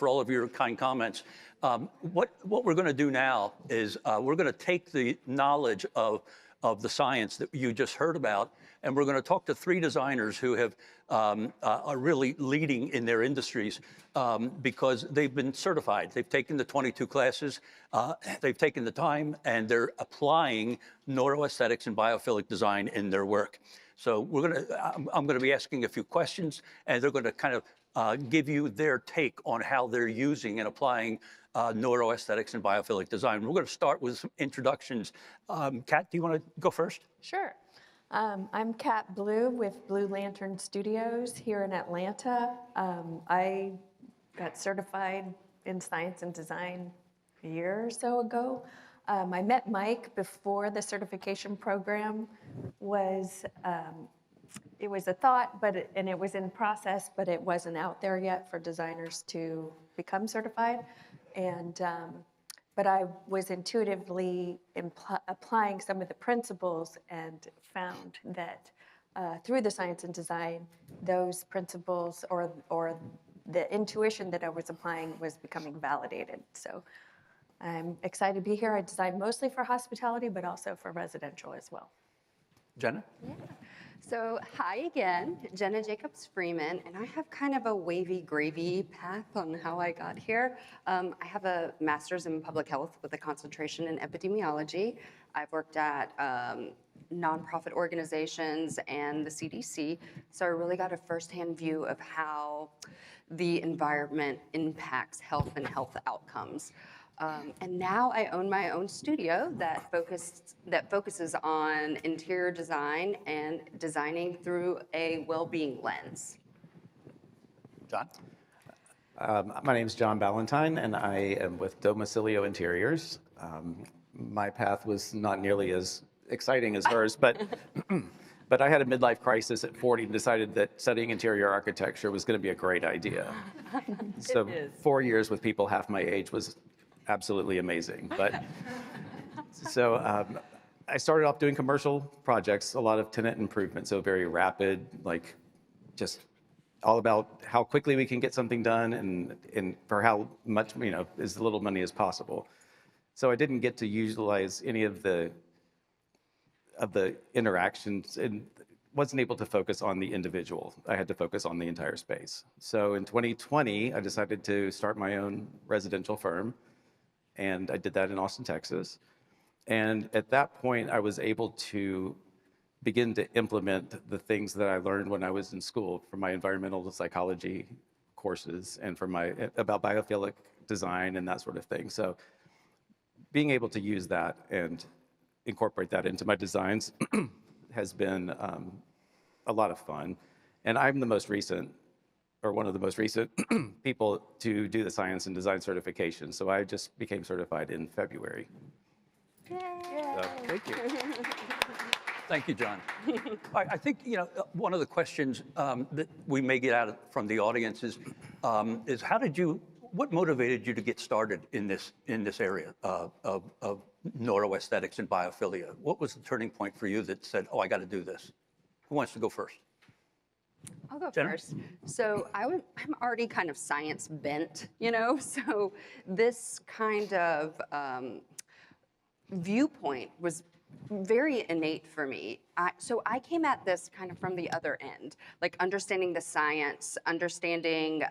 for all of your kind comments. What we're going to do now is we're going to take the knowledge of the science that you just heard about, and we're going to talk to 3 designers who have are really leading in their industries because they've been certified. They've taken the 22 classes, they've taken the time, and they're applying neuroaesthetics and biophilic design in their work. So I'm going to be asking a few questions, and they're going to kind of give you their take on how they're using and applying neuroaesthetics and biophilic design. We're going to start with some introductions. Kat, do you want to go first? Sure. I'm Kat Blue with Blue Lantern Studios here in Atlanta. I got certified in science and design a year or so ago. I met Mike before the certification program was, it was a thought, and it was in process, but it wasn't out there yet for designers to become certified. And, but I was intuitively applying some of the principles and found that through the science and design, those principles or the intuition that I was applying was becoming validated. So I'm excited to be here. I design mostly for hospitality, but also for residential as well. Genna? Yeah. So hi again, Genna Jacobs-Freeman, and I have kind of a wavy gravy path on how I got here. I have a master's in public health with a concentration in epidemiology. I've worked at nonprofit organizations and the CDC, so I really got a firsthand view of how the environment impacts health and health outcomes. And now I own my own studio that focuses on interior design and designing through a well-being lens. John? My name is John Ballentine, and I am with Domicilio Interiors. My path was not nearly as exciting as hers, but I had a midlife crisis at 40 and decided that studying interior architecture was going to be a great idea. So 4 years with people half my age was absolutely amazing. But so I started off doing commercial projects, a lot of tenant improvement, so very rapid, like just all about how quickly we can get something done and for how much, as little money as possible. So I didn't get to utilize any of the interactions and wasn't able to focus on the individual. I had to focus on the entire space. So in 2020, I decided to start my own residential firm. And I did that in Austin, Texas. And at that point, I was able to begin to implement the things that I learned when I was in school from my environmental psychology courses and from about biophilic design and that sort of thing. So being able to use that and incorporate that into my designs has been a lot of fun. And I'm the most recent, or one of the most recent people to do the science and design certification. So I just became certified in February. Yay. So, thank you. Thank you, John. I think one of the questions that we may get out from the audience is what motivated you to get started in this area of neuroaesthetics and biophilia? What was the turning point for you that said, oh, I got to do this? Who wants to go first? I'll go Genna? first. So I'm already kind of science bent, so this kind of viewpoint was very innate for me. So I came at this kind of from the other end, like understanding the science, understanding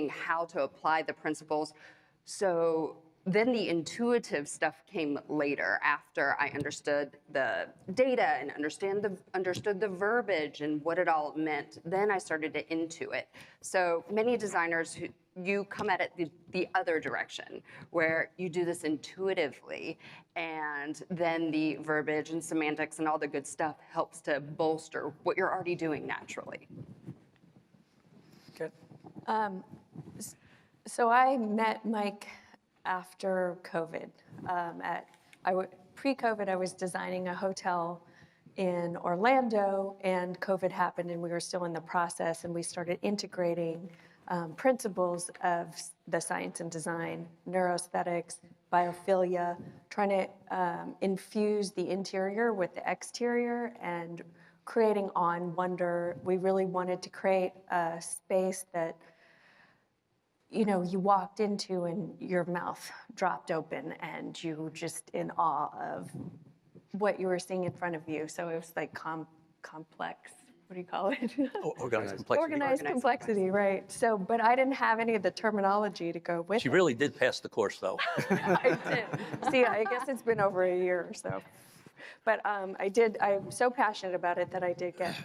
how to apply the principles. So then the intuitive stuff came later after I understood the data and understood the verbiage and what it all meant. Then I started to intuit. So many designers, you come at it the other direction, where you do this intuitively, and then the verbiage and semantics and all the good stuff helps to bolster what you're already doing naturally. Okay. So I met Mike after COVID. Pre-COVID, I was designing a hotel in Orlando, and COVID happened, and we were still in the process, and we started integrating principles of the science and design, neuroaesthetics, biophilia, trying to infuse the interior with the exterior and creating on wonder. We really wanted to create a space that you walked into and your mouth dropped open and you were just in awe of what you were seeing in front of you. So it was like complex, what do you call it? Organized complexity. Organized complexity, right. So, but I didn't have any of the terminology to go with She it. really did pass the course, though. I did. See, I guess it's been over a year or so. But I'm so passionate about it that I did get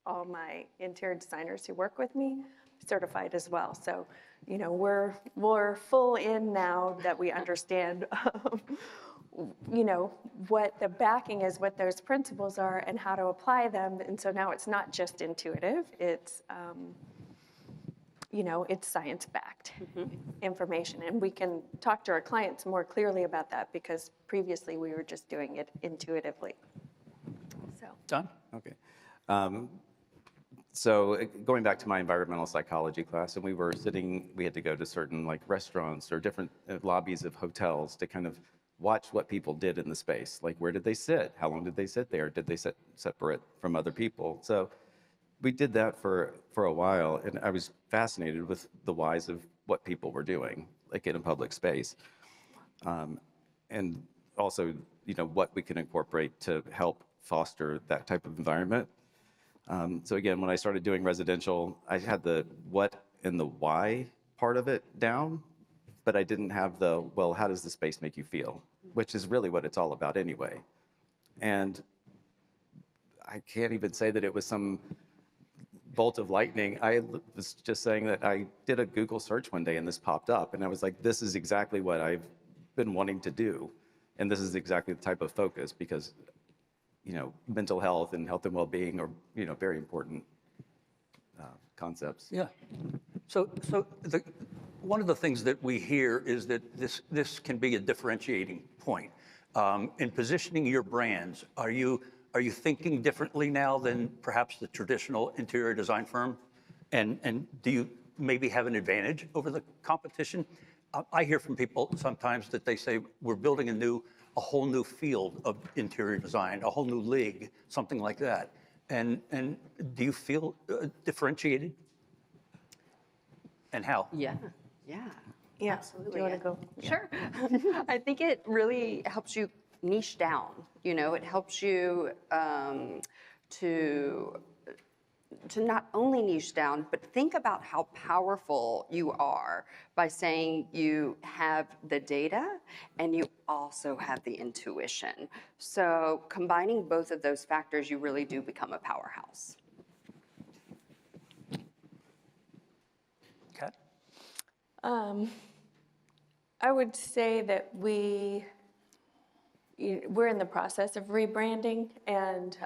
all my interior designers who work with me certified as well. So, we're full in now that we understand, what the backing is, what those principles are, and how to apply them. And so now it's not just intuitive, it's it's science-backed information. And we can talk to our clients more clearly about that because previously we were just doing it intuitively. So, John? Okay. So going back to my environmental psychology class, and we had to go to certain like restaurants or different lobbies of hotels to kind of watch what people did in the space. Like, where did they sit? How long did they sit there? Did they sit separate from other people? So we did that for a while, and I was fascinated with the whys of what people were doing, like in a public space. And also, what we can incorporate to help foster that type of environment. So again, when I started doing residential, I had the what and the why part of it down, but I didn't have the, well, how does the space make you feel? Which is really what it's all about anyway. And I can't even say that it was some bolt of lightning. I was just saying that I did a Google search one day and this popped up, and I was like, this is exactly what I've been wanting to do. And this is exactly the type of focus because mental health and health and well-being are, very important concepts. Yeah. So one of the things that we hear is that this can be a differentiating point. In positioning your brands, are you thinking differently now than perhaps the traditional interior design firm? And do you maybe have an advantage over the competition? I hear from people sometimes that they say we're building a whole new field of interior design, a whole new league, something like that. And do you feel differentiated? And how? Yeah. yeah, Absolutely. do you want to go? Yeah. Sure. I think it really helps you niche down. It helps you to not only niche down, but think about how powerful you are by saying you have the data and you also have the intuition. So combining both of those factors, you really do become a powerhouse. Kat? I would say that we're in the process of rebranding, and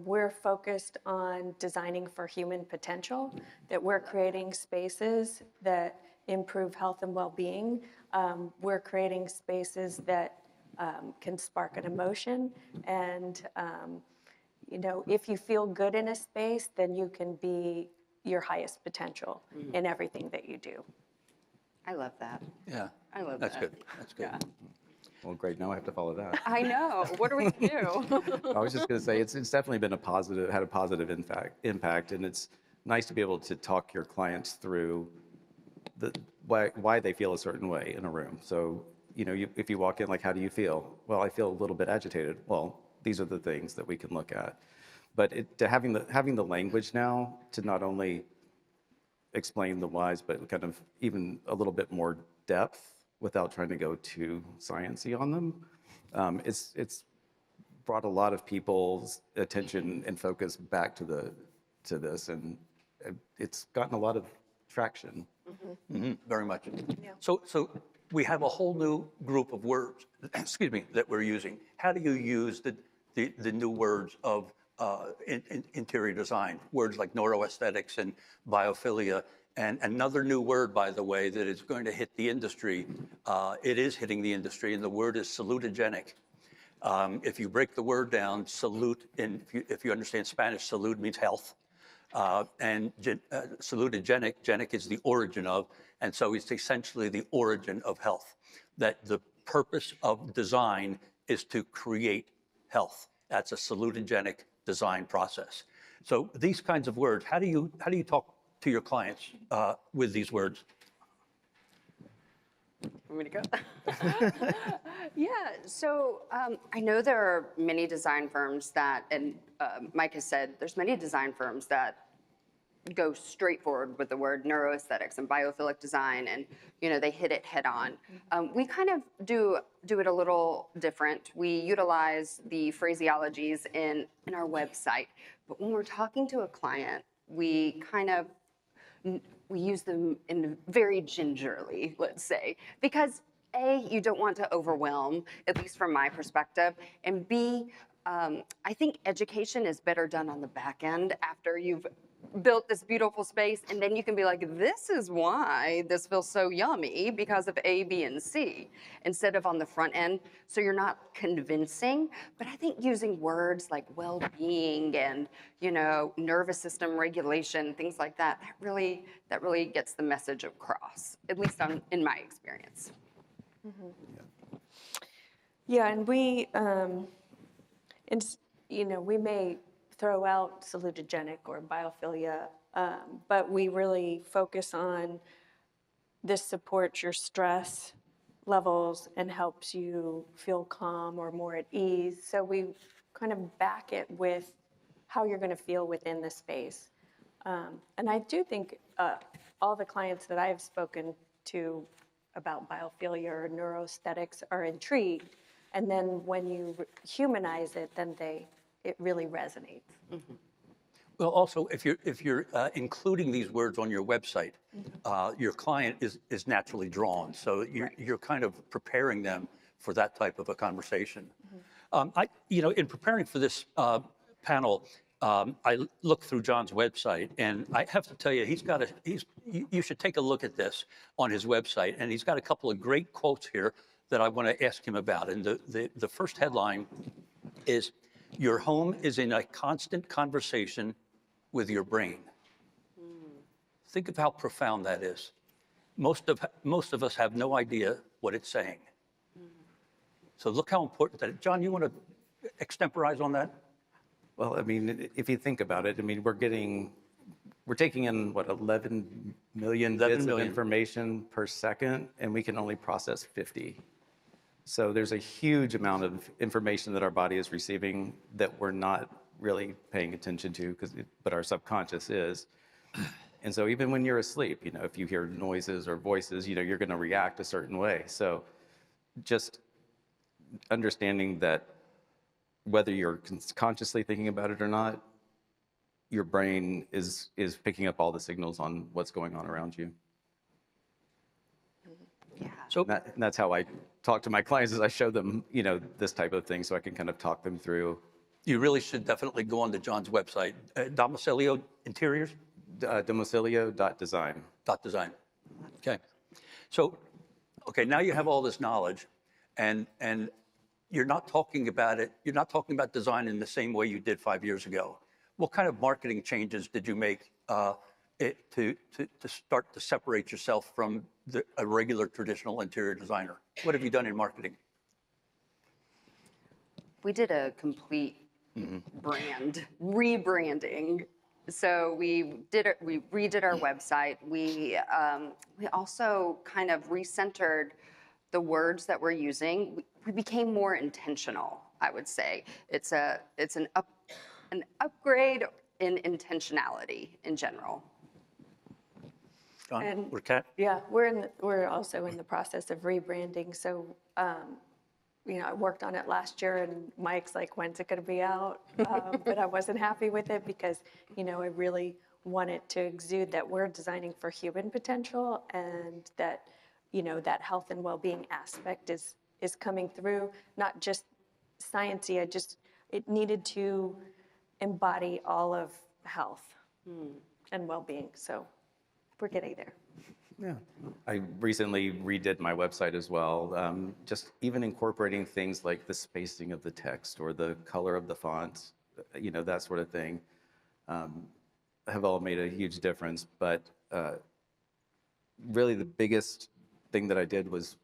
we're focused on designing for human potential, that we're creating spaces that improve health and well-being. We're creating spaces that can spark an emotion, and if you feel good in a space, then you can be your highest potential in everything that you do. I love that. Yeah. I love That's that. good. That's good. Yeah. Well, great. Now I have to follow that. I know. What are we going to do? I was just going to say it's definitely been had a positive impact, and it's nice to be able to talk your clients through why they feel a certain way in a room. So, if you walk in, like, how do you feel? Well, I feel a little bit agitated. Well, these are the things that we can look at. But having the language now to not only explain the whys, but kind of even a little bit more depth without trying to go too sciencey on them, it's brought a lot of people's attention and focus back to this, and it's gotten a lot of traction. Very much. Yeah. So we have a whole new group of words, excuse me, that we're using. How do you use the new words of interior design? Words like neuroaesthetics and biophilia. And another new word, by the way, that is going to hit the industry, it is hitting the industry, and the word is salutogenic. If you break the word down, salute, and if you understand Spanish, salud means health. And salutogenic, genic is the origin of, and so it's essentially the origin of health. That the purpose of design is to create health. That's a salutogenic design process. So these kinds of words, how do you talk to your clients with these words? Want me to go? Yeah, so I know there are many design firms that, and Mike has said, there's many design firms that go straight forward with the word neuroaesthetics and biophilic design, and they hit it head on. We kind of do it a little different. We utilize the phraseologies in our website, but when we're talking to a client, we use them in very gingerly, let's say, because A, you don't want to overwhelm, at least from my perspective, and B, I think education is better done on the back end after you've built this beautiful space, and then you can be like, this is why this feels so yummy because of A, B, and C, instead of on the front end. So you're not convincing, but I think using words like well-being and nervous system regulation, things like that, that really gets the message across, at least in my experience. Mm-hmm. Yeah, and we may throw out salutogenic or biophilia, but we really focus on this supports your stress levels and helps you feel calm or more at ease. So we kind of back it with how you're going to feel within the space. And I do think all the clients that I've spoken to about biophilia or neuroaesthetics are intrigued. And then when you humanize it, then it really resonates. Mm-hmm. Well, also, if you're including these words on your website, your client is naturally drawn. So you're kind of preparing them for that type of a conversation. Mm-hmm. In preparing for this panel, I looked through John's website, and I have to tell you, you should take a look at this on his website, and he's got a couple of great quotes here that I want to ask him about. And the first headline is, "Your home is in a constant conversation with your brain." Think of how profound that is. Most of us have no idea what it's saying. So look how important that is. John, you want to extemporize on that? Well, I mean, if you think about it, I mean, we're taking in, 11 million bits of information per second, and we can only process 50. So there's a huge amount of information that our body is receiving that we're not really paying attention to, but our subconscious is. And so even when you're asleep, if you hear noises or voices, you're going to react a certain way. So just understanding that whether you're consciously thinking about it or not, your brain is picking up all the signals on what's going on around you. Yeah. So and that's how I talk to my clients, is I show them, this type of thing, so I can kind of talk them through. you really should definitely go on to John's website, Domicilio Interiors? Domicilio.design. .design. Okay. So, now you have all this knowledge, and you're not talking about it. You're not talking about design in the same way you did 5 years ago. What kind of marketing changes did you make to start to separate yourself from a regular traditional interior designer? What have you done in marketing? We did a complete rebranding. So we redid our website. We also kind of recentered the words that we're using. We became more intentional, I would say. It's an upgrade in intentionality in general. John, And- or Kat? Yeah, we're also in the process of rebranding. So, I worked on it last year, and Mike's like, "When's it going to be out?" But I wasn't happy with it because, I really wanted to exude that we're designing for human potential, and that, that health and well-being aspect is coming through, not just sciencey. It needed to embody all of health and well-being. So we're getting there. Yeah. I recently redid my website as well. Just even incorporating things like the spacing of the text or the color of the font, that sort of thing, have all made a huge difference. But really the biggest thing that I did was,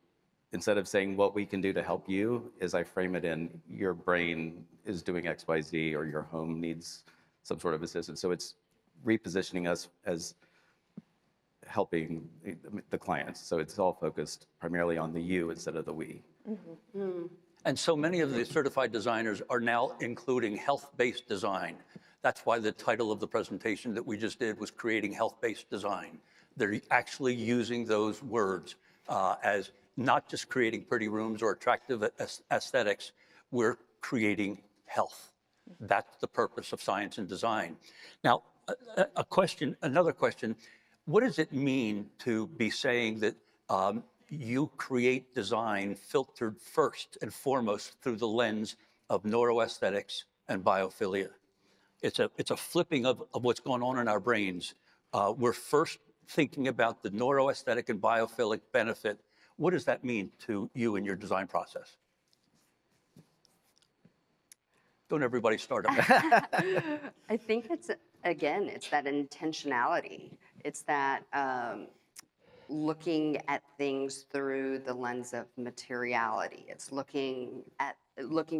instead of saying what we can do to help you, is I frame it in, your brain is doing X, Y, Z, or your home needs some sort of assistance. So it's repositioning us as helping the clients. So it's all focused primarily on the you instead of the we. And so many of the certified designers are now including health-based design. That's why the title of the presentation that we just did was Creating Health-Based Design. They're actually using those words as not just creating pretty rooms or attractive aesthetics, we're creating health. That's the purpose of science and design. Now, another question, what does it mean to be saying that you create design filtered first and foremost through the lens of neuroaesthetics and biophilia? It's a flipping of what's going on in our brains. We're first thinking about the neuroaesthetic and biophilic benefit. What does that mean to you in your design process? Don't everybody start up. I think it's that intentionality. It's that looking at things through the lens of materiality. It's looking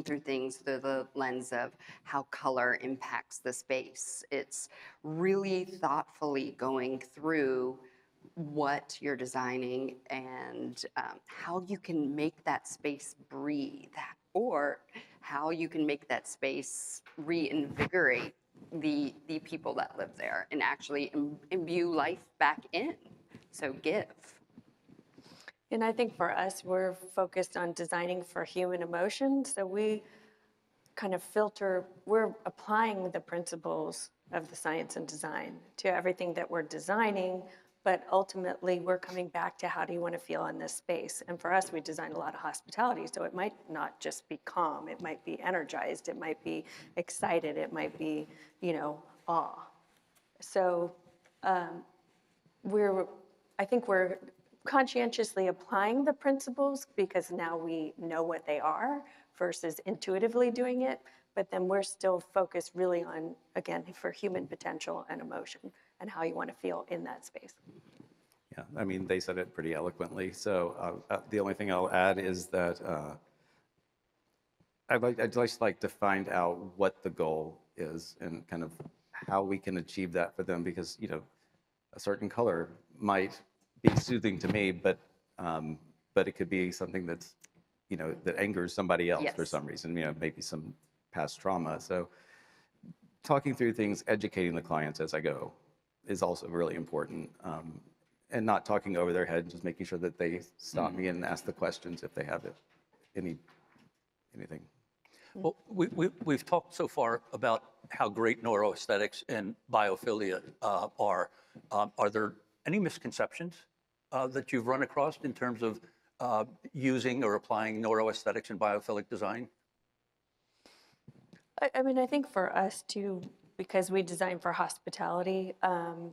through things through the lens of how color impacts the space. It's really thoughtfully going through what you're designing and how you can make that space breathe, or how you can make that space reinvigorate the people that live there and actually imbue life back in. So give. And I think for us, we're focused on designing for human emotions. So we kind of we're applying the principles of the science and design to everything that we're designing, but ultimately we're coming back to how do you want to feel in this space? And for us, we design a lot of hospitality, so it might not just be calm, it might be energized, it might be excited, it might be, awe. So I think we're conscientiously applying the principles because now we know what they are versus intuitively doing it, but then we're still focused really on, again, for human potential and emotion and how you want to feel in that space. Yeah, I mean, they said it pretty eloquently. So the only thing I'll add is that I'd just like to find out what the goal is and kind of how we can achieve that for them, because a certain color might be soothing to me, but it could be something that's that angers somebody else for some reason. Maybe some past trauma. So talking through things, educating the clients as I go is also really important. And not talking over their head, just making sure that they stop me and ask the questions if they have anything. Well, we've talked so far about how great neuroaesthetics and biophilia are. Are there any misconceptions that you've run across in terms of using or applying neuroaesthetics and biophilic design? I mean, I think for us too, because we design for hospitality, some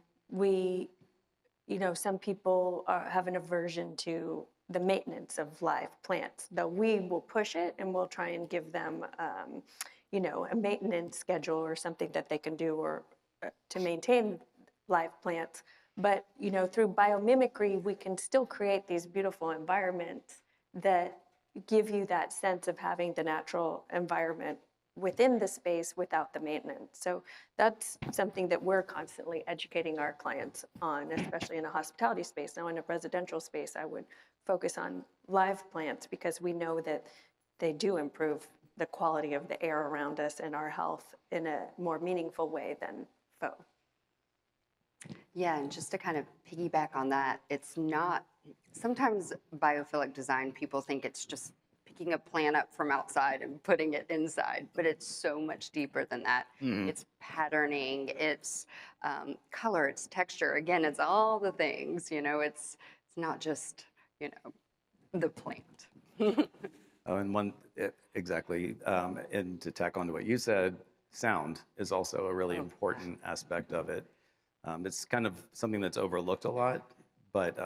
people have an aversion to the maintenance of live plants, though we will push it and we'll try and give them, a maintenance schedule or something that they can do or to maintain live plants. But, through biomimicry, we can still create these beautiful environments that give you that sense of having the natural environment within the space without the maintenance. So that's something that we're constantly educating our clients on, especially in a hospitality space. Now in a residential space, I would focus on live plants because we know that they do improve the quality of the air around us and our health in a more meaningful way than faux. Yeah, and just to kind of piggyback on that, it's not, sometimes biophilic design, people think it's just picking a plant up from outside and putting it inside, but it's so much deeper than that. It's patterning, it's color, it's texture. Again, it's all the things, it's not just, the plant. Exactly. And to tack on to what you said, sound is also a really important aspect of it. It's kind of something that's overlooked a lot, but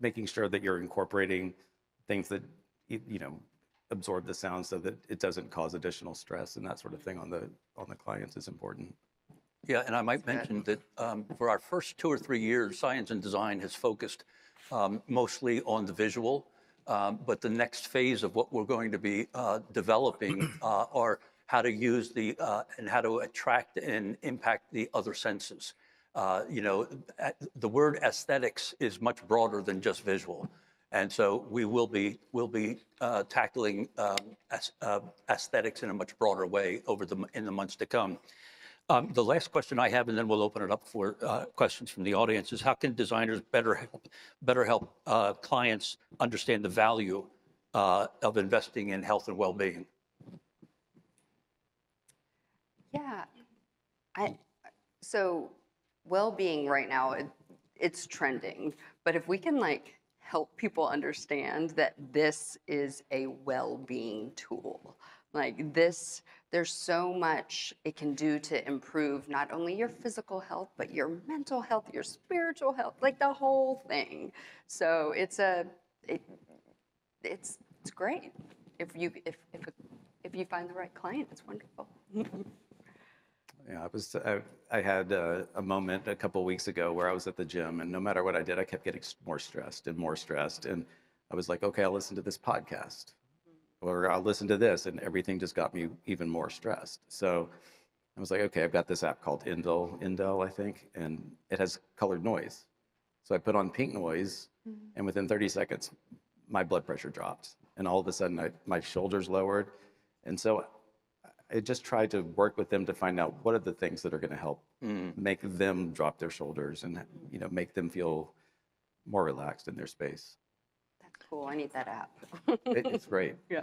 making sure that you're incorporating things that absorb the sound so that it doesn't cause additional stress and that sort of thing on the clients is important. Yeah, and I might mention that for our first 2 or 3 years, science and design has focused mostly on the visual, but the next phase of what we're going to be developing are how to use and how to attract and impact the other senses. You know, the word aesthetics is much broader than just visual. And so we'll be tackling aesthetics in a much broader way in the months to come. The last question I have, and then we'll open it up for questions from the audience, is how can designers better help clients understand the value of investing in health and well-being? Yeah, so well-being right now, it's trending, but if we can like help people understand that this is a well-being tool, like this, there's so much it can do to improve not only your physical health, but your mental health, your spiritual health, like the whole thing. So it's great if you find the right client. It's wonderful. Yeah, I had a moment a couple weeks ago where I was at the gym, and no matter what I did, I kept getting more stressed and more stressed. And I was like, okay, I'll listen to this podcast, or I'll listen to this, and everything just got me even more stressed. So I was like, okay, I've got this app called Indel, I think, and it has colored noise. So I put on pink noise, and within 30 seconds, my blood pressure dropped, and all of a sudden, my shoulders lowered. And so I just tried to work with them to find out what are the things that are going to help make them drop their shoulders and, you know, make them feel more relaxed in their space. That's cool. I need that app. It's great. Yeah.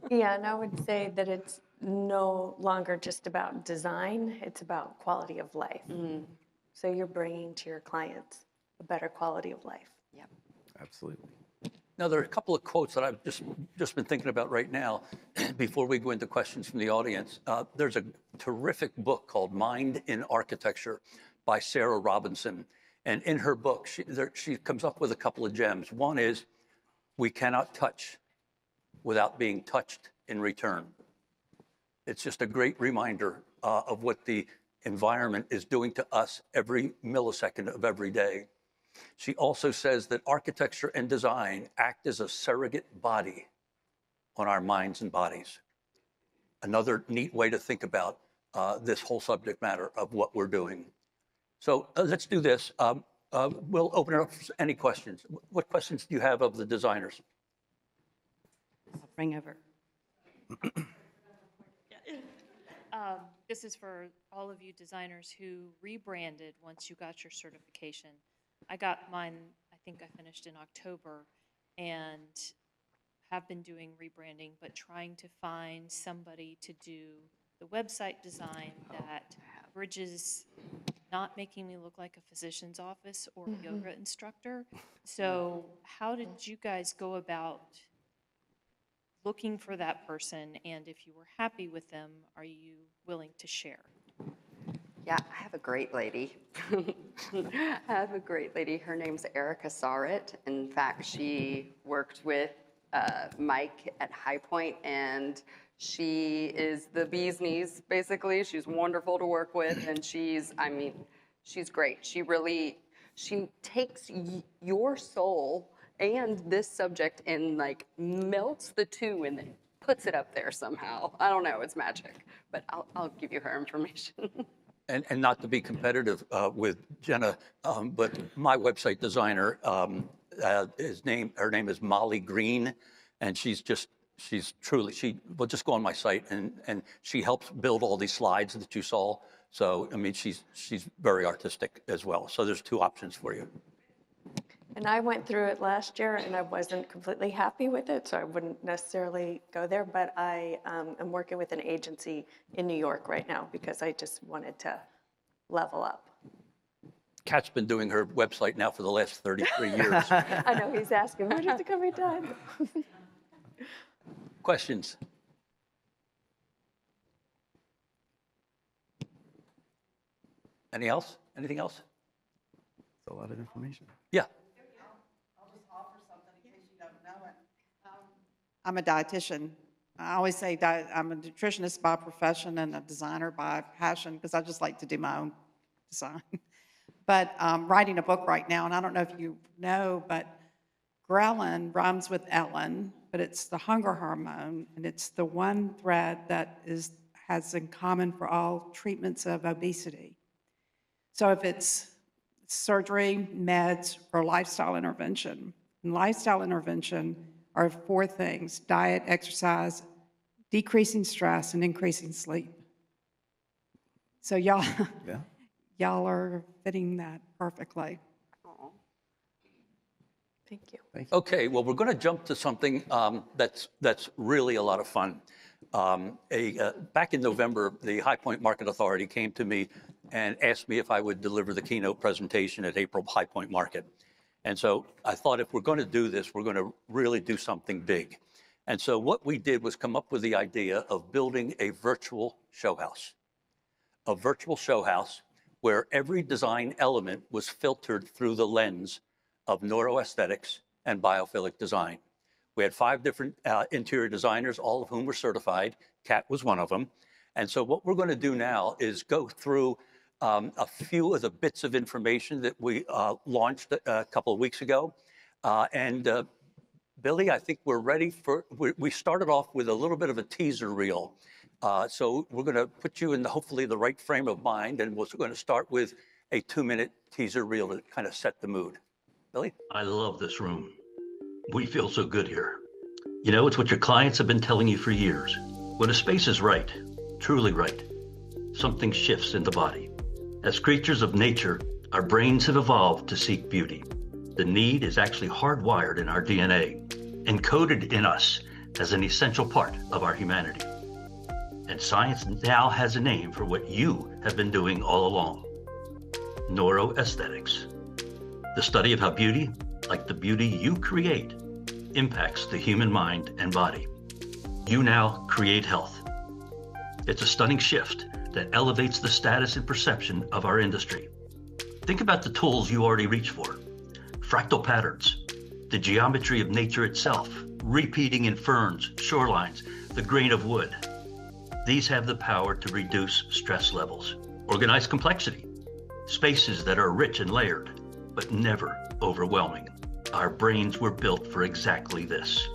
Yeah, and I would say that it's no longer just about design, it's about quality of life. So you're bringing to your clients a better quality of life. Yep. Absolutely. Now, there are a couple of quotes that I've just been thinking about right now before we go into questions from the audience. There's a terrific book called Mind in Architecture by Sarah Robinson. And in her book, she comes up with a couple of gems. One is, we cannot touch without being touched in return. It's just a great reminder of what the environment is doing to us every millisecond of every day. She also says that architecture and design act as a surrogate body on our minds and bodies. Another neat way to think about this whole subject matter of what we're doing. So let's do this. We'll open it up for any questions. What questions do you have of the designers? I'll bring over. This is for all of you designers who rebranded once you got your certification. I got mine, I think I finished in October, and have been doing rebranding, but trying to find somebody to do the website design that bridges not making me look like a physician's office or a yoga instructor. So how did you guys go about looking for that person, and if you were happy with them, are you willing to share? Yeah, I have a great lady. I have a great lady. Her name's Erica Sarret. In fact, she worked with Mike at High Point, and she is the bee's knees, basically. She's wonderful to work with, and she's great. She takes your soul and this subject and like melts the two and then puts it up there somehow. I don't know, it's magic, but I'll give you her information. And not to be competitive with Genna, but my website designer, her name is Molly Green, and she's truly, well, just go on my site, and she helps build all these slides that you saw. So, I mean, she's very artistic as well. So there's two options for you. And I went through it last year, and I wasn't completely happy with it, so I wouldn't necessarily go there. But I am working with an agency in New York right now because I just wanted to level up. Kat's been doing her website now for the last 33 years. I know he's asking, when is it going to be done? Questions? Anything else? Anything else? It's a lot of information. Yeah. I'm a dietitian. I always say I'm a nutritionist by profession and a designer by passion because I just like to do my own design. But I'm writing a book right now, and I don't know if you know, but ghrelin rhymes with Ellen, but it's the hunger hormone, and it's the one thread that has in common for all treatments of obesity. So if it's surgery, meds, or lifestyle intervention, and lifestyle intervention are 4 things: diet, exercise, decreasing stress, and increasing sleep. So y'all, Yeah. y'all are fitting that perfectly. Aw. Thank you. Okay, well, we're going to jump to something that's really a lot of fun. Back in November, the High Point Market Authority came to me and asked me if I would deliver the keynote presentation at April High Point Market. And so I thought, if we're going to do this, we're going to really do something big. And so what we did was come up with the idea of building a virtual showhouse. A virtual showhouse where every design element was filtered through the lens of neuroaesthetics and biophilic design. We had 5 different interior designers, all of whom were certified. Kat was one of them. And so what we're going to do now is go through a few of the bits of information that we launched a couple of weeks ago. Billy, I think we're ready for, we started off with a little bit of a teaser reel. So we're going to put you in hopefully the right frame of mind, and we're going to start with a 2-minute teaser reel to kind of set the mood. Billy? I love this room. We feel so good here. You know, it's what your clients have been telling you for years. When a space is right, truly right, something shifts in the body. As creatures of nature, our brains have evolved to seek beauty. The need is actually hardwired in our DNA, encoded in us as an essential part of our humanity. And science now has a name for what you have been doing all along: neuroaesthetics. The study of how beauty, like the beauty you create, impacts the human mind and body. You now create health. It's a stunning shift that elevates the status and perception of our industry. Think about the tools you already reach for. Fractal patterns, the geometry of nature itself, repeating in ferns, shorelines, the grain of wood. These have the power to reduce stress levels. Organized complexity, spaces that are rich and layered, but never overwhelming. Our brains were built for exactly this.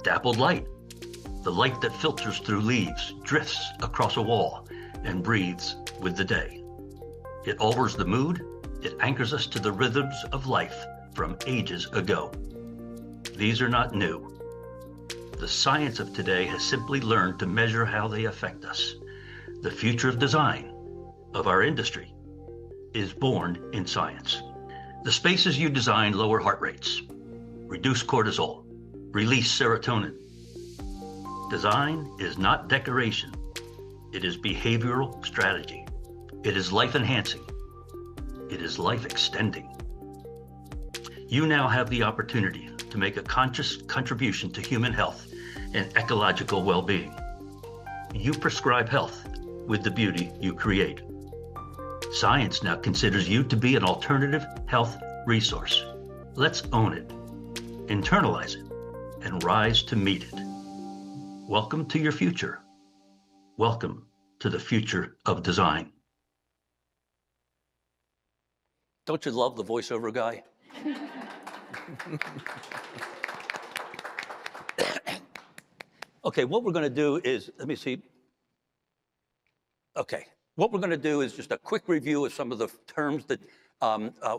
Dappled light, the light that filters through leaves, drifts across a wall, and breathes with the day. It alters the mood, it anchors us to the rhythms of life from ages ago. These are not new. The science of today has simply learned to measure how they affect us. The future of design, of our industry, is born in science. The spaces you design lower heart rates, reduce cortisol, release serotonin. Design is not decoration. It is behavioral strategy. It is life enhancing. It is life extending. You now have the opportunity to make a conscious contribution to human health and ecological well-being. You prescribe health with the beauty you create. Science now considers you to be an alternative health resource. Let's own it, internalize it, and rise to meet it. Welcome to your future. Welcome to the future of design. Don't you love the voiceover guy? Okay, what we're going to do is, let me see. Okay, what we're going to do is just a quick review of some of the terms that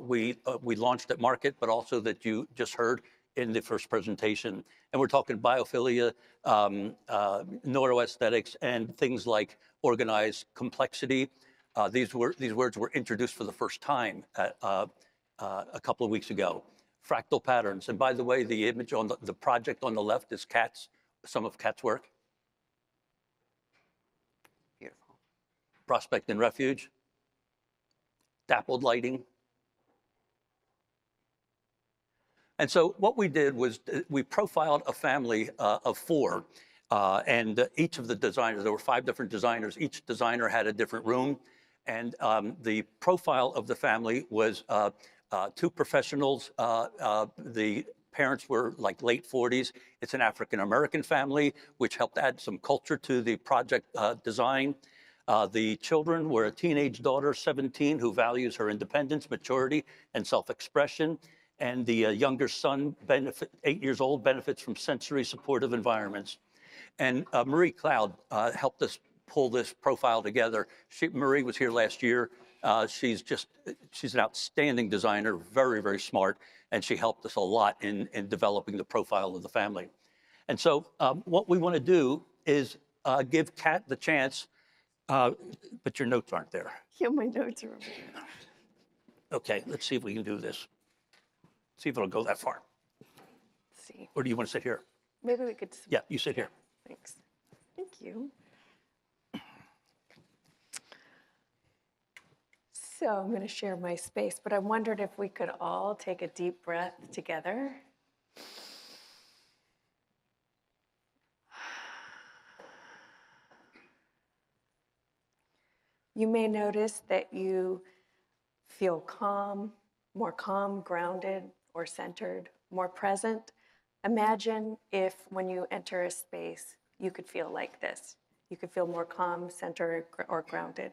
we launched at Market, but also that you just heard in the first presentation. And we're talking biophilia, neuroaesthetics, and things like organized complexity. These words were introduced for the first time a couple of weeks ago. Fractal patterns. And by the way, the image on the project on the left is some of Kat's work. Beautiful. Prospect and refuge. Dappled lighting. And so what we did was we profiled a family of 4. And each of the designers, there were 5 different designers. Each designer had a different room. And the profile of the family was 2 professionals. The parents were like late 40s. It's an African-American family, which helped add some culture to the project design. The children were a teenage daughter, 17, who values her independence, maturity, and self-expression. And the younger son, 8 years old, benefits from sensory supportive environments. And Marie Cloud helped us pull this profile together. Marie was here last year. She's an outstanding designer, very, very smart, and she helped us a lot in developing the profile of the family. And so what we want to do is give Kat the chance, but your notes aren't there. Yeah, my notes are over there. Okay, let's see if we can do this. See if it'll go that far. Let's see. Or do you want to sit here? Maybe we could. Yeah, you sit here. Thanks. Thank you. So I'm going to share my space, but I wondered if we could all take a deep breath together. You may notice that you feel calm, more calm, grounded, or centered, more present. Imagine if when you enter a space, you could feel like this. You could feel more calm, centered, or grounded.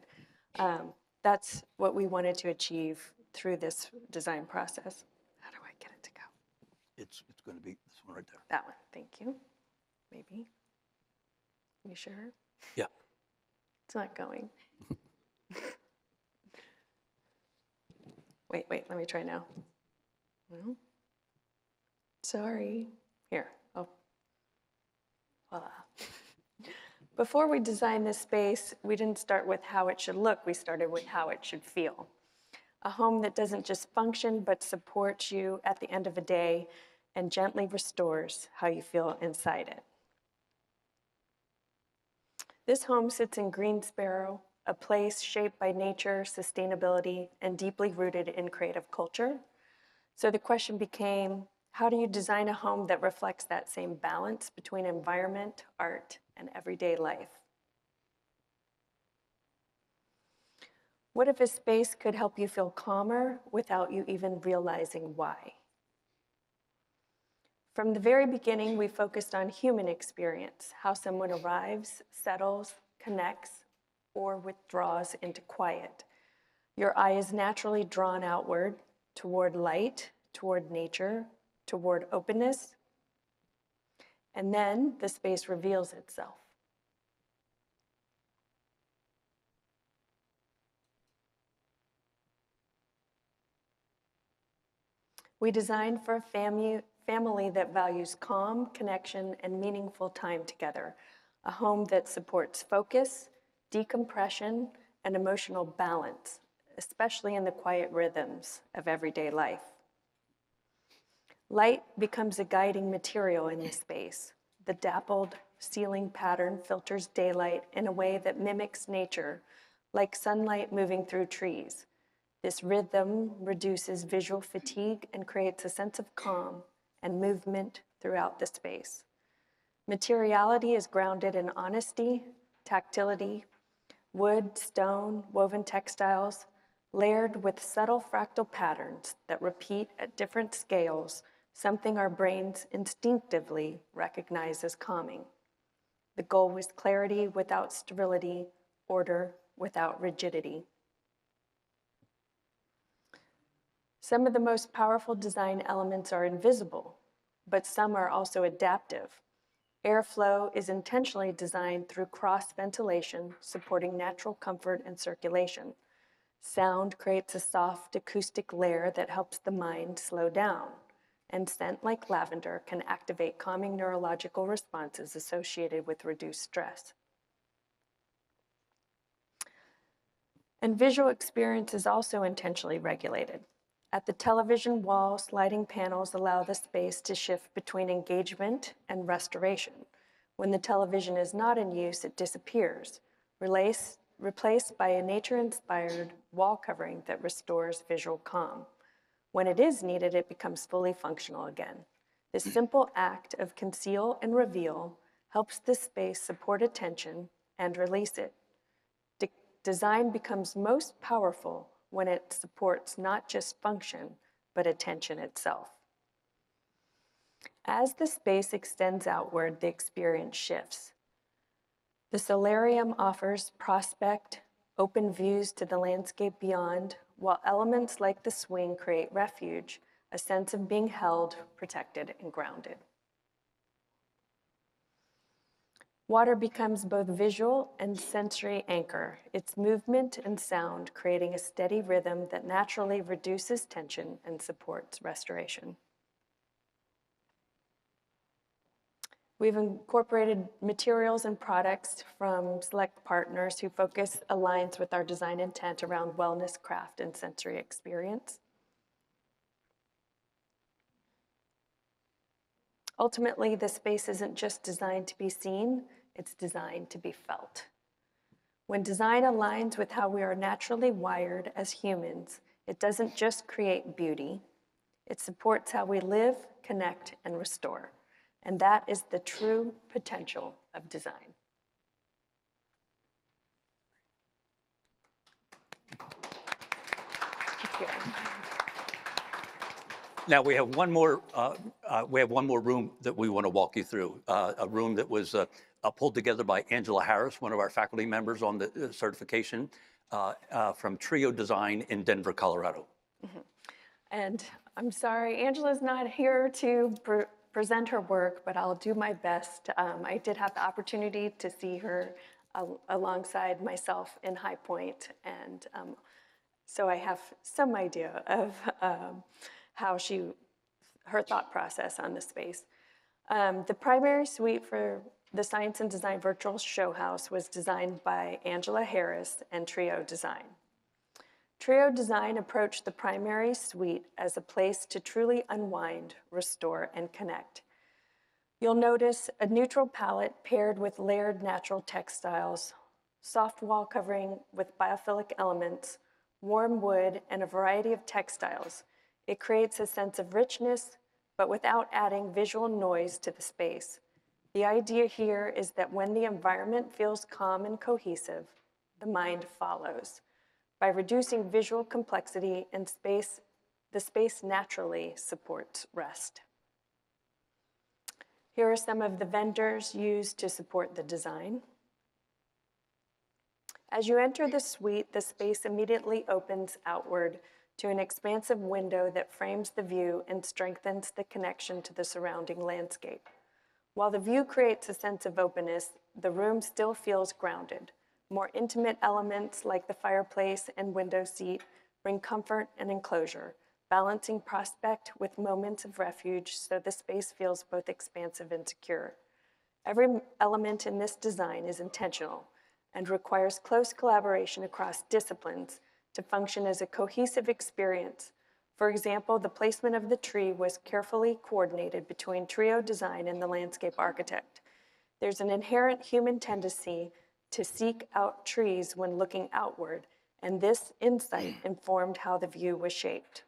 That's what we wanted to achieve through this design process. How do I get it to go? It's going to be this one right there. That one, thank you. Maybe. You sure? Yeah. It's not going. Wait, let me try now. No. Sorry. Here, oh. Voila. Before we designed this space, we didn't start with how it should look, we started with how it should feel. A home that doesn't just function, but supports you at the end of a day and gently restores how you feel inside it. This home sits in Greensboro, a place shaped by nature, sustainability, and deeply rooted in creative culture. So the question became, how do you design a home that reflects that same balance between environment, art, and everyday life? What if a space could help you feel calmer without you even realizing why? From the very beginning, we focused on human experience, how someone arrives, settles, connects, or withdraws into quiet. Your eye is naturally drawn outward, toward light, toward nature, toward openness, and then the space reveals itself. We designed for a family that values calm, connection, and meaningful time together, a home that supports focus, decompression, and emotional balance, especially in the quiet rhythms of everyday life. Light becomes a guiding material in the space. The dappled ceiling pattern filters daylight in a way that mimics nature, like sunlight moving through trees. This rhythm reduces visual fatigue and creates a sense of calm and movement throughout the space. Materiality is grounded in honesty, tactility, wood, stone, woven textiles, layered with subtle fractal patterns that repeat at different scales, something our brains instinctively recognize as calming. The goal was clarity without sterility, order without rigidity. Some of the most powerful design elements are invisible, but some are also adaptive. Airflow is intentionally designed through cross-ventilation, supporting natural comfort and circulation. Sound creates a soft acoustic layer that helps the mind slow down, and scent like lavender can activate calming neurological responses associated with reduced stress. And visual experience is also intentionally regulated. At the television wall, sliding panels allow the space to shift between engagement and restoration. When the television is not in use, it disappears, replaced by a nature-inspired wall covering that restores visual calm. When it is needed, it becomes fully functional again. This simple act of conceal and reveal helps the space support attention and release it. Design becomes most powerful when it supports not just function, but attention itself. As the space extends outward, the experience shifts. The solarium offers prospect, open views to the landscape beyond, while elements like the swing create refuge, a sense of being held, protected, and grounded. Water becomes both visual and sensory anchor, its movement and sound creating a steady rhythm that naturally reduces tension and supports restoration. We've incorporated materials and products from select partners who focus aligns with our design intent around wellness, craft, and sensory experience. Ultimately, the space isn't just designed to be seen, it's designed to be felt. When design aligns with how we are naturally wired as humans, it doesn't just create beauty, it supports how we live, connect, and restore. And that is the true potential of design. Thank you. Now we have one more room that we want to walk you through. A room that was pulled together by Angela Harris, one of our faculty members on the certification from Trio Design in Denver, Colorado. Mm-hmm. And I'm sorry, Angela's not here to present her work, but I'll do my best. I did have the opportunity to see her alongside myself in High Point, and so I have some idea of how her thought process on the space. The primary suite for the Science and Design Virtual Showhouse was designed by Angela Harris and Trio Design. Trio Design approached the primary suite as a place to truly unwind, restore, and connect. You'll notice a neutral palette paired with layered natural textiles, soft wall covering with biophilic elements, warm wood, and a variety of textiles. It creates a sense of richness, but without adding visual noise to the space. The idea here is that when the environment feels calm and cohesive, the mind follows. By reducing visual complexity and space, the space naturally supports rest. Here are some of the vendors used to support the design. As you enter the suite, the space immediately opens outward to an expansive window that frames the view and strengthens the connection to the surrounding landscape. While the view creates a sense of openness, the room still feels grounded. More intimate elements like the fireplace and window seat bring comfort and enclosure, balancing prospect with moments of refuge so the space feels both expansive and secure. Every element in this design is intentional and requires close collaboration across disciplines to function as a cohesive experience. For example, the placement of the tree was carefully coordinated between Trio Design and the landscape architect. There's an inherent human tendency to seek out trees when looking outward, and this insight informed how the view was shaped.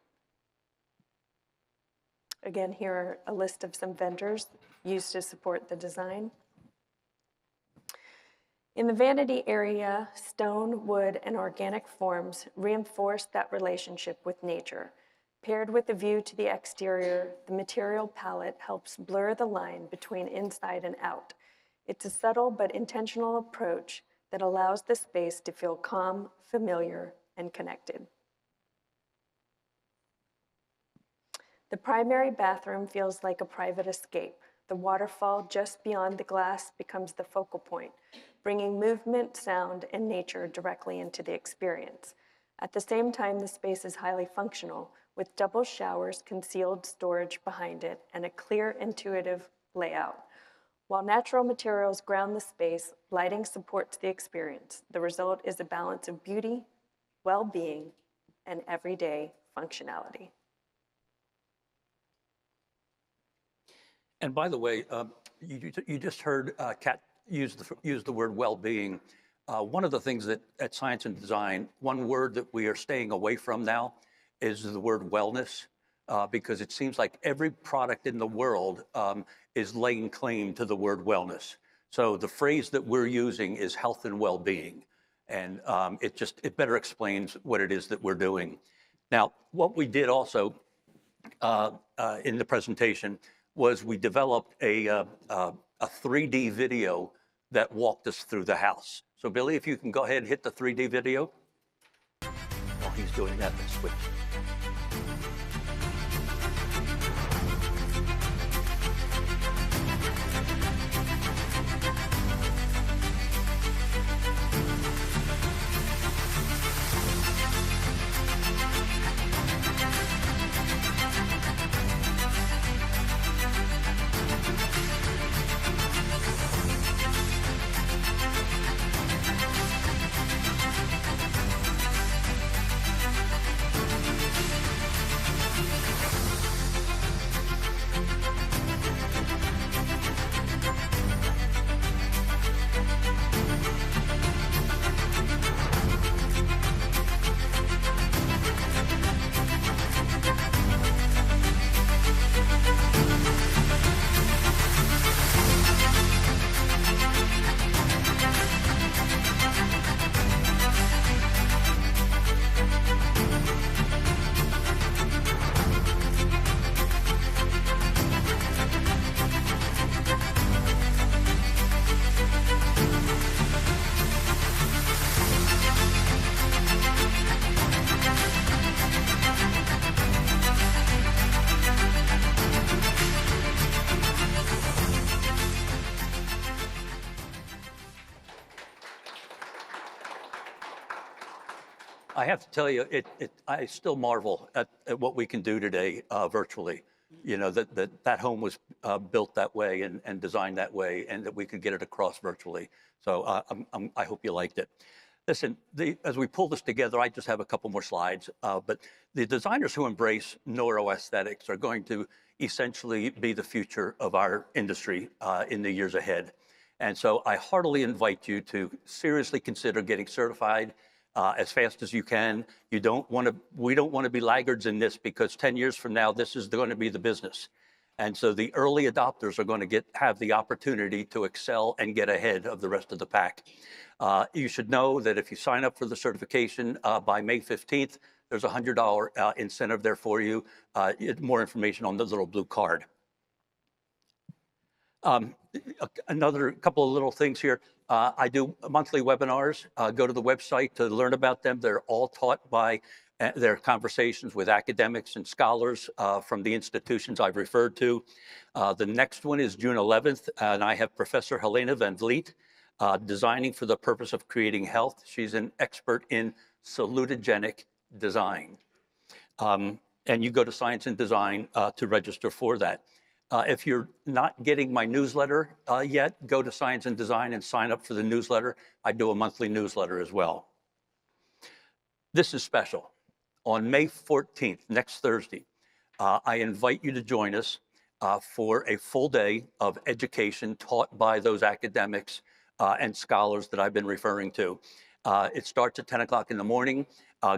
Again, here are a list of some vendors used to support the design. In the vanity area, stone, wood, and organic forms reinforce that relationship with nature. Paired with the view to the exterior, the material palette helps blur the line between inside and out. It's a subtle but intentional approach that allows the space to feel calm, familiar, and connected. The primary bathroom feels like a private escape. The waterfall just beyond the glass becomes the focal point, bringing movement, sound, and nature directly into the experience. At the same time, the space is highly functional, with double showers, concealed storage behind it, and a clear, intuitive layout. While natural materials ground the space, lighting supports the experience. The result is a balance of beauty, well-being, and everyday functionality. And by the way, you just heard Kat use the word well-being. One of the things that at Science and Design, one word that we are staying away from now is the word wellness, because it seems like every product in the world is laying claim to the word wellness. So the phrase that we're using is health and well-being, and it better explains what it is that we're doing. Now, what we did also in the presentation was we developed a 3D video that walked us through the house. So Billy, if you can go ahead and hit the 3D video. While he's doing that, let's switch. I have to tell you, I still marvel at what we can do today virtually. You know, that home was built that way and designed that way, and that we could get it across virtually. So I hope you liked it. Listen, as we pull this together, I just have a couple more slides, but the designers who embrace neuroaesthetics are going to essentially be the future of our industry in the years ahead. And so I heartily invite you to seriously consider getting certified as fast as you can. We don't want to be laggards in this, because 10 years from now, this is going to be the business. And so the early adopters are going to have the opportunity to excel and get ahead of the rest of the pack. You should know that if you sign up for the certification by May 15th, there's a $100 incentive there for you. More information on the little blue card. Another couple of little things here. I do monthly webinars. Go to the website to learn about them. They're all taught by their conversations with academics and scholars from the institutions I've referred to. The next one is June 11th, and I have Professor Helena Van Vliet, Designing for the Purpose of Creating Health. She's an expert in salutogenic design. And you go to Science and Design to register for that. If you're not getting my newsletter yet, go to Science and Design and sign up for the newsletter. I do a monthly newsletter as well. This is special. On May 14th, next Thursday, I invite you to join us for a full day of education taught by those academics and scholars that I've been referring to. It starts at 10 o'clock in the morning,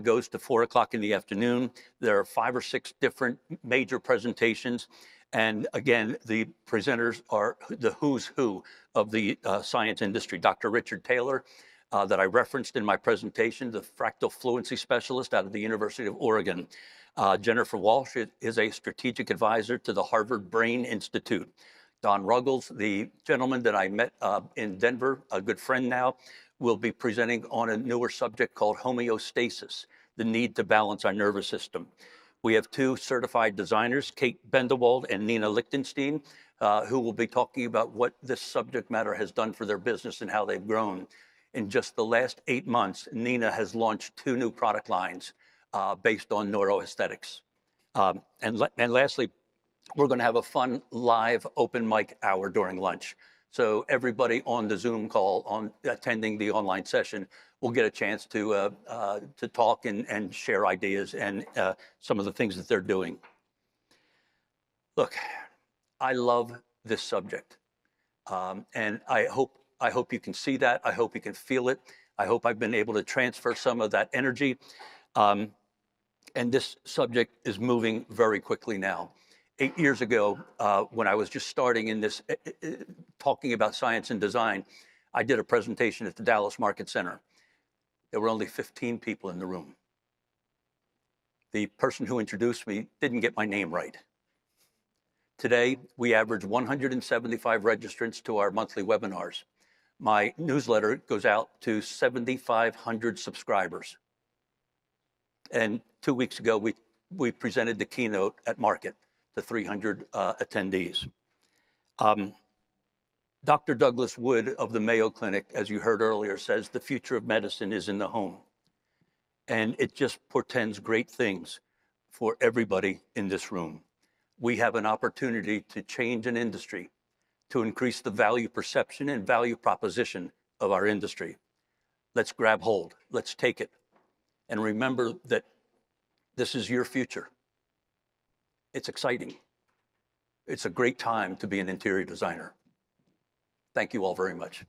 goes to 4 o'clock in the afternoon. There are 5 or 6 different major presentations. And again, the presenters are the who's who of the science industry. Dr. Richard Taylor, that I referenced in my presentation, the fractal fluency specialist out of the University of Oregon. Jennifer Walsh is a strategic advisor to the Harvard Brain Institute. Don Ruggles, the gentleman that I met in Denver, a good friend now, will be presenting on a newer subject called homeostasis, the need to balance our nervous system. We have 2 certified designers, Kate Bendewald and Nina Lichtenstein, who will be talking about what this subject matter has done for their business and how they've grown. In just the last 8 months, Nina has launched 2 new product lines based on neuroaesthetics. And lastly, we're going to have a fun live open mic hour during lunch. So everybody on the Zoom call attending the online session will get a chance to talk and share ideas and some of the things that they're doing. Look, I love this subject, and I hope you can see that. I hope you can feel it. I hope I've been able to transfer some of that energy. And this subject is moving very quickly now. 8 years ago, when I was just starting in this, talking about science and design, I did a presentation at the Dallas Market Center. There were only 15 people in the room. The person who introduced me didn't get my name right. Today, we average 175 registrants to our monthly webinars. My newsletter goes out to 7,500 subscribers. And 2 weeks ago, we presented the keynote at Market to 300 attendees. Dr. Douglas Wood of the Mayo Clinic, as you heard earlier, says the future of medicine is in the home. And it just portends great things for everybody in this room. We have an opportunity to change an industry, to increase the value perception and value proposition of our industry. Let's grab hold, let's take it. And remember that this is your future. It's exciting. It's a great time to be an interior designer. Thank you all very much.